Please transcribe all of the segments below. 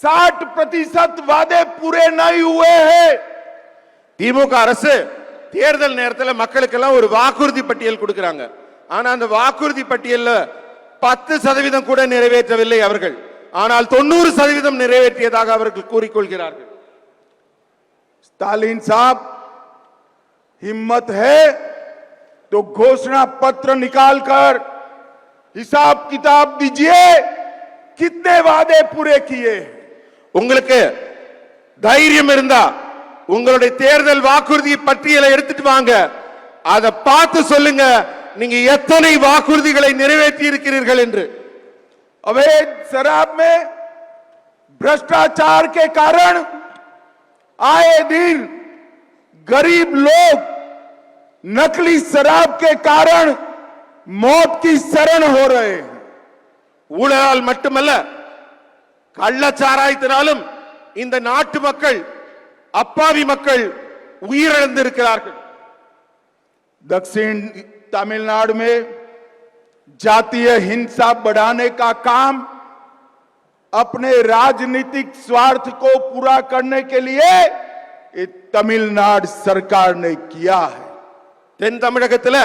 60% वादे पूरे नहीं हुए हैं. திமுக அரசு தேர்தல் நேரத்தில் மக்களுக்கெல்லாம் ஒரு வாக்குறுதி பட்டியல் கொடுக்கறாங்க. ஆனா அந்த வாக்குறுதி பட்டியல்ல 10% கூட நிறைவேற்றவில்லை அவர்கள். ஆனால் 90% நிறைவேற்றியதாக அவர்கள் கூறிக்கொள்கிறார்கள். स्टालिन साहब, हिम्मत है तो घोषणा पत्र निकालकर हिसाब किताब दीजिए, कितने वादे पूरे किए. உங்களுக்கு தைரியம் இருந்தா உங்களுடைய தேர்தல் வாக்குறுதி பட்டியலை எடுத்துட்டு வாங்க. அதை பார்த்து சொல்லுங்க நீங்க எத்தனை வாக்குறுதிகளை நிறைவேற்றி இருக்கிறீர்கள் என்று. अवैध शराब में भ्रष्टाचार के कारण आए दिन गरीब लोग नकली शराब के कारण मौत की शरण हो रहे हैं. ஊழலால் மட்டுமல்ல கள்ளச்சாராயத்தினாலும் இந்த நாட்டு மக்கள் அப்பாவி மக்கள் உயிரிழந்திருக்கிறார்கள். दक्षिण तमिलनाडु में जातीय हिंसा बढ़ाने का काम अपने राजनीतिक स्वार्थ को पूरा करने के लिए ये तमिलनाडु सरकार ने किया है. தென் தமிழகத்தில்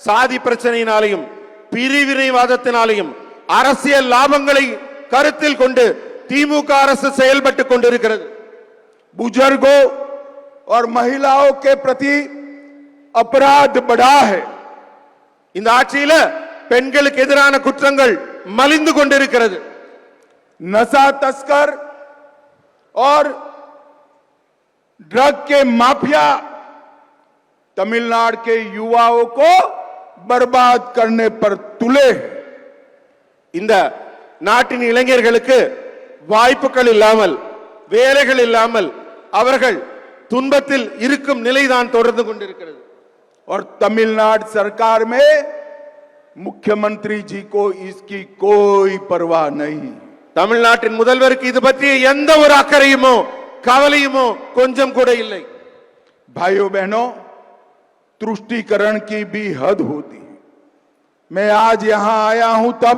சாதி பிரச்சனையினாலையும் பிரிவினைவாதத்தினாலையும் அரசியல் லாபங்களை கருத்தில் கொண்டு திமுக அரசு செயல்பட்டுக் கொண்டிருக்கிறது. बुजुर्गों और महिलाओं के प्रति अपराध बढ़ा है. இந்த ஆட்சியில பெண்களுக்கு எதிரான குற்றங்கள் மலிந்து கொண்டிருக்கிறது. नशा तस्कर और ड्रग के माफिया तमिलनाडु के युवाओं को बर्बाद करने पर तुले. இந்த நாட்டின் இளைஞர்களுக்கு வாய்ப்புகள் இல்லாமல் வேலைகள் இல்லாமல் அவர்கள் துன்பத்தில் இருக்கும் நிலைதான் தொடர்ந்து கொண்டிருக்கிறது. और तमिलनाडु सरकार में मुख्यमंत्री जी को इसकी कोई परवाह नहीं. தமிழ்நாட்டின் முதல்வருக்கு இது பற்றி எந்த ஒரு அக்கறையுமோ கவலையுமோ கொஞ்சம் கூட இல்லை. भाइयों बहनों, तुष्टीकरण की भी हद होती है. मैं आज यहां आया हूं तब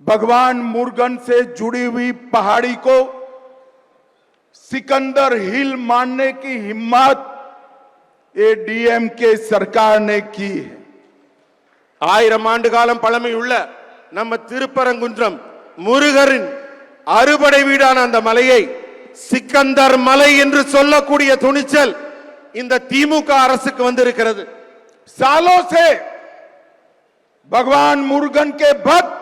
भगवान मुर्गन से जुड़ी हुई पहाड़ी को सिकंदर हिल मानने की हिम्मत ये डीएमके सरकार ने की है. 1000 ஆண்டு காலம் பழமையுள்ள நம்ம திருப்பரங்குன்றம் முருகரின் அறுபடை வீடான அந்த மலையை சிக்கந்தர் மலை என்று சொல்லக்கூடிய துணிச்சல் இந்த திமுக அரசுக்கு வந்திருக்கிறது. सालों से भगवान मुर्गन के भक्त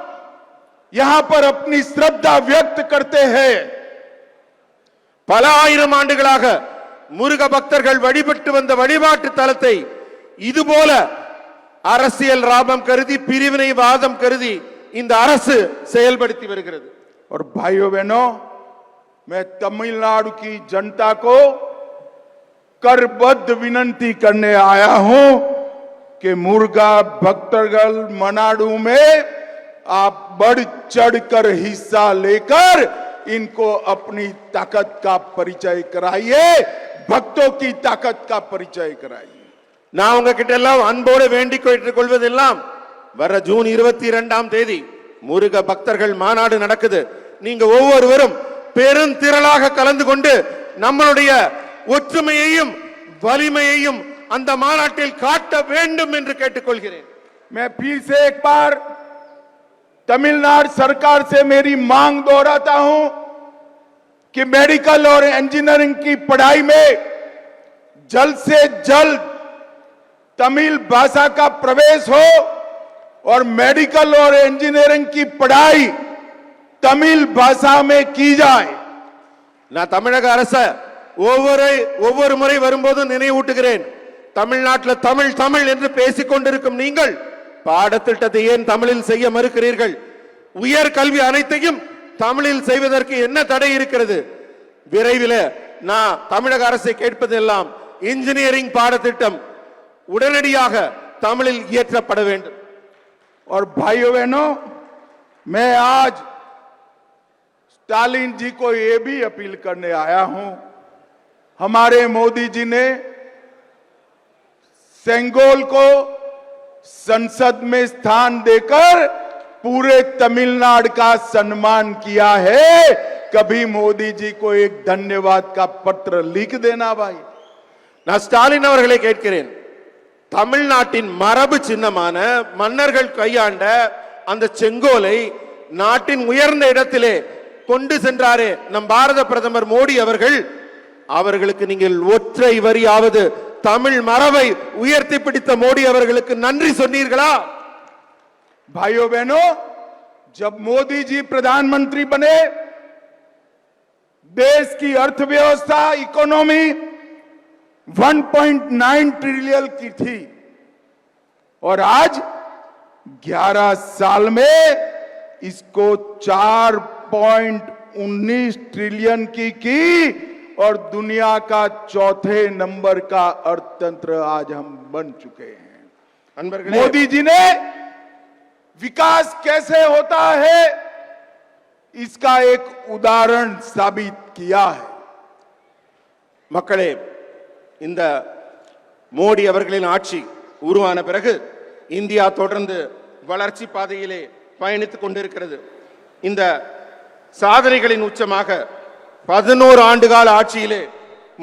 यहां पर अपनी श्रद्धा व्यक्त करते हैं. பல ஆயிரம் ஆண்டுகளாக முருக பக்தர்கள் வழிபட்டு வந்த வழிபாட்டு தலத்தை இதுபோல அரசியல் லாபம் கருதி பிரிவினைவாதம் கருதி இந்த அரசு செயல்படுத்தி வருகிறது. और भाइयों बहनों, मैं तमिलनाडु की जनता को करबद्ध विनती करने आया हूं कि मुर्गा भक्तगल मनाडू में आप बढ़ चढ़कर हिस्सा लेकर इनको अपनी ताकत का परिचय कराइए, भक्तों की ताकत का परिचय कराइए. நான் உங்ககிட்ட எல்லாம் அன்போடு வேண்டிக் கொள்வதெல்லாம் வர ஜூன் 22ஆம் தேதி முருக பக்தர்கள் மாநாடு நடக்குது. நீங்க ஒவ்வொருவரும் பெருந்திரளாக கலந்து கொண்டு நம்மளுடைய ஒற்றுமையையும் வலிமையையும் அந்த மாநாட்டில் காட்ட வேண்டும் என்று கேட்டுக்கொள்கிறேன். मैं फिर से एक बार तमिलनाडु सरकार से मेरी मांग दोहराता हूं कि मेडिकल और इंजीनियरिंग की पढ़ाई में जल्द से जल्द तमिल भाषा का प्रवेश हो और मेडिकल और इंजीनियरिंग की पढ़ाई तमिल भाषा में की जाए. நான் தமிழக அரசு ஒவ்வொரு முறை வரும்போது நினைவூட்டுகிறேன். தமிழ்நாட்டில் தமிழ் தமிழ் என்று பேசிக் கொண்டிருக்கும் நீங்கள் பாடத்திட்டத்தை ஏன் தமிழில் செய்ய மறுக்கிறீர்கள்? உயர் கல்வி அனைத்தையும் தமிழில் செய்வதற்கு என்ன தடை இருக்கிறது? விரைவில் நான் தமிழக அரசை கேட்பதெல்லாம் இன்ஜினியரிங் பாடத்திட்டம் உடனடியாக தமிழில் இயற்றப்பட வேண்டும். और भाइयों बहनों, मैं आज स्टालिन जी को यह भी अपील करने आया हूं. हमारे मोदी जी ने सेंगोल को संसद में स्थान देकर पूरे तमिलनाडु का सम्मान किया है। कभी मोदी जी को एक धन्यवाद का पत्र लिख देना भाई। நான் ஸ்டாலின் அவர்களை கேட்கிறேன், தமிழ்நாட்டின் மரபு சின்னமான மன்னர்கள் கையாண்ட அந்த செங்கோலை நாட்டின் உயர்ந்த இடத்திலே கொண்டு சென்றாரே நம் பாரத பிரதமர் மோடி அவர்கள், அவர்களுக்கு நீங்கள் ஒற்றை வரியாவது தமிழ் மரபை உயர்த்தி பிடித்த மோடி அவர்களுக்கு நன்றி சொன்னீர்களா? भाइयों बहनों, जब मोदी जी प्रधानमंत्री बने, देश की अर्थव्यवस्था इकोनॉमी 1.9 ट्रिलियन की थी और आज 11 साल में इसको 4.19 ट्रिलियन की और दुनिया का चौथे नंबर का अर्थतंत्र आज हम बन चुके हैं। मोदी जी ने विकास कैसे होता है इसका एक उदाहरण साबित किया है। மக்களே, இந்த மோடி அவர்களின் ஆட்சி உருவான பிறகு இந்தியா தொடர்ந்து வளர்ச்சி பாதையிலே பயணித்துக் கொண்டிருக்கிறது. இந்த சாதனைகளின் உச்சமாக 11 ஆண்டுகால ஆட்சியிலே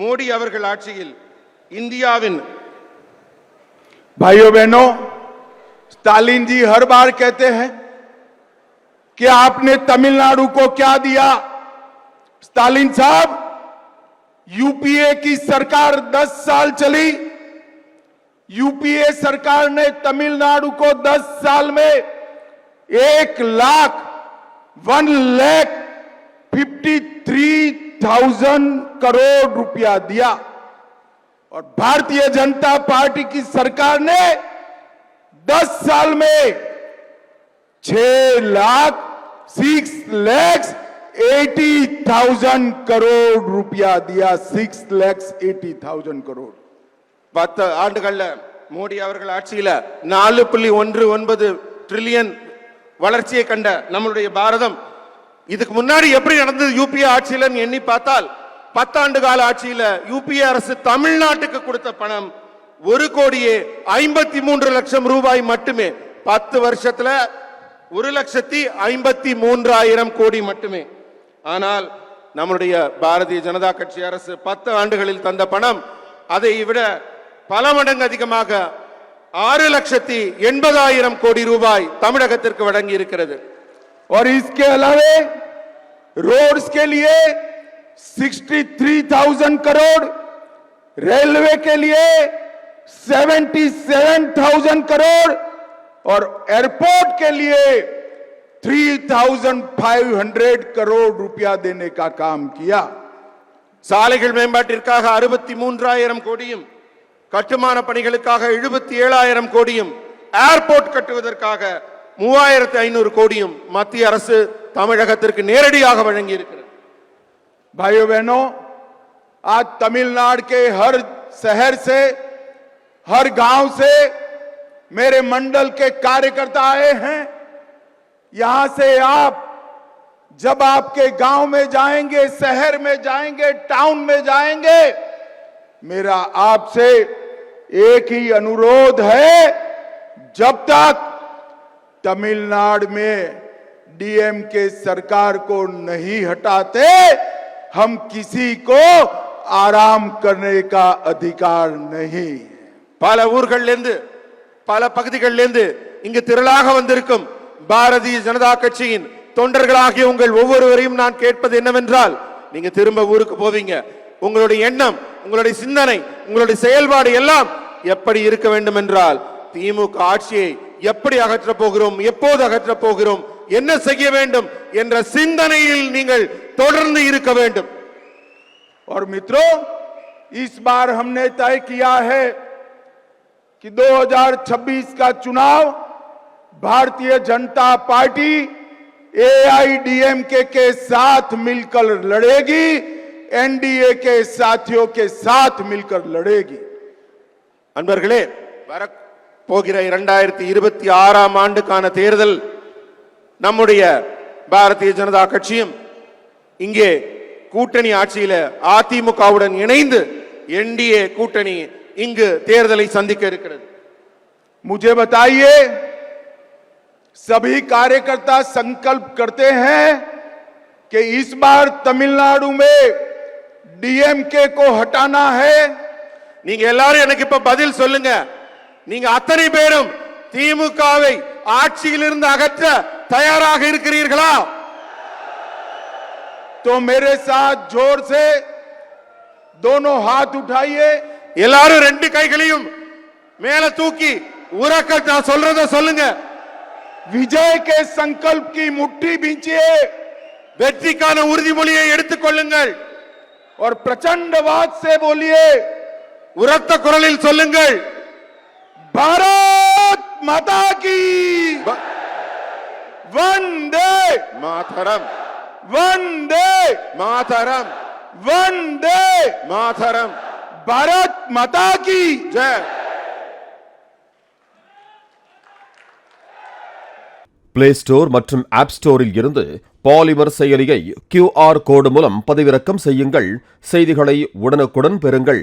மோடி அவர்கள் ஆட்சியில் இந்தியாவின் भाइयों बहनों, स्टालिन जी हर बार कहते हैं कि आपने तमिलनाडु को क्या दिया। स्टालिन साहब, यूपीए की सरकार 10 साल चली। यूपीए सरकार ने तमिलनाडु को 10 साल में 1,53,000 करोड़ रुपया दिया और भारतीय जनता पार्टी की सरकार ने 10 साल में 6,80,000 करोड़ रुपया दिया। 6,80,000 करोड़। 10 ஆண்டுகள்ல மோடி அவர்கள் ஆட்சியில 4.19 ட்ரில்லியன் வளர்ச்சியை கண்ட நம்மளுடைய பாரதம் இதுக்கு முன்னாடி எப்படி நடந்தது யூபிஏ ஆட்சியில எண்ணி பார்த்தால் 10 ஆண்டு கால ஆட்சியில யூபிஏ அரசு தமிழ்நாட்டுக்கு கொடுத்த பணம் 1,53,00,000 ரூபாய் மட்டுமே. 10 வருஷத்துல 1,53,000 கோடி மட்டுமே. ஆனால் நம்முடைய பாரதிய ஜனதா கட்சி அரசு 10 ஆண்டுகளில் தந்த பணம் அதை விட பல மடங்கு அதிகமாக 6,80,000 கோடி ரூபாய் தமிழகத்திற்கு வழங்கி இருக்கிறது. और इसके अलावे रोड्स के लिए 63,000 करोड़, रेलवे के लिए 77,000 करोड़ और एयरपोर्ट के लिए 3,500 करोड़ रुपया देने का काम किया। சாலைகள் மேம்பாட்டிற்காக 63,000 கோடியும், கட்டுமான பணிகளுக்காக 77,000 கோடியும், ஏர்போர்ட் கட்டுவதற்காக 3,500 கோடியும் மத்திய அரசு தமிழகத்திற்கு நேரடியாக வழங்கி இருக்கிறது. भाइयों बहनों, आज तमिलनाडु के हर शहर से, हर गांव से मेरे मंडल के कार्यकर्ता आए हैं। यहां से आप जब आपके गांव में जाएंगे, शहर में जाएंगे, टाउन में जाएंगे, मेरा आपसे एक ही अनुरोध है, जब तक तमिलनाडु में डीएमके सरकार को नहीं हटाते हम किसी को आराम करने का अधिकार नहीं। பல ஊர்களிலிருந்து பல பகுதிகளிலிருந்து இங்கு திரளாக வந்திருக்கும் பாரதிய ஜனதா கட்சியின் தொண்டர்களாகிய உங்கள் ஒவ்வொருவரையும் நான் கேட்பது என்னவென்றால், நீங்க திரும்ப ஊருக்கு போவீங்க, உங்களுடைய எண்ணம், உங்களுடைய சிந்தனை, உங்களுடைய செயல்பாடு எல்லாம் எப்படி இருக்க வேண்டும் என்றால், திமுக ஆட்சியை எப்படி அகற்ற போகிறோம், எப்போது அகற்ற போகிறோம், என்ன செய்ய வேண்டும் என்ற சிந்தனையில் நீங்கள் தொடர்ந்து இருக்க வேண்டும். और मित्रों, इस बार हमने तय किया है कि 2026 का चुनाव भारतीय जनता पार्टी एआईडीएमके के साथ मिलकर लड़ेगी, एनडीए के साथियों के साथ मिलकर लड़ेगी। அன்பர்களே, வரப்போகிற 2026 ஆண்டுக்கான தேர்தல் நம்முடைய பாரதிய ஜனதா கட்சியும் இங்கே கூட்டணி ஆட்சியில அதிமுகவுடன் இணைந்து என்டிஏ கூட்டணி இங்கு தேர்தலை சந்திக்க இருக்கிறது. मुझे बताइए, सभी कार्यकर्ता संकल्प करते हैं कि इस बार तमिलनाडु में डीएमके को हटाना है। நீங்க எல்லாரும் எனக்கு இப்ப பதில் சொல்லுங்க. நீங்க அத்தனை பேரும் திமுகவை ஆட்சியிலிருந்து அகற்ற தயாராக இருக்கிறீர்களா? तो मेरे साथ जोर से दोनों हाथ उठाइए। எல்லாரும் ரெண்டு கைகளையும் மேல தூக்கி உரக்க நான் சொல்றத சொல்லுங்க. विजय के संकल्प की मुट्ठी भींचिए வெற்றிக்கான உறுதிமொழியை எடுத்துக் கொள்ளுங்கள். और प्रचंडवाद से बोलिए, உரத்த குரலில் சொல்லுங்கள். भारत माता की वंदे மாதரம், वंदे மாதரம், वंदे மாதரம். भारत माता की ஜெய். பிளே ஸ்டோர் மற்றும் ஆப் ஸ்டோரில் இருந்து பாலிமர் செயலியை QR கோடு மூலம் பதிவிறக்கம் செய்யுங்கள். செய்திகளை உடனுக்குடன் பெறுங்கள்.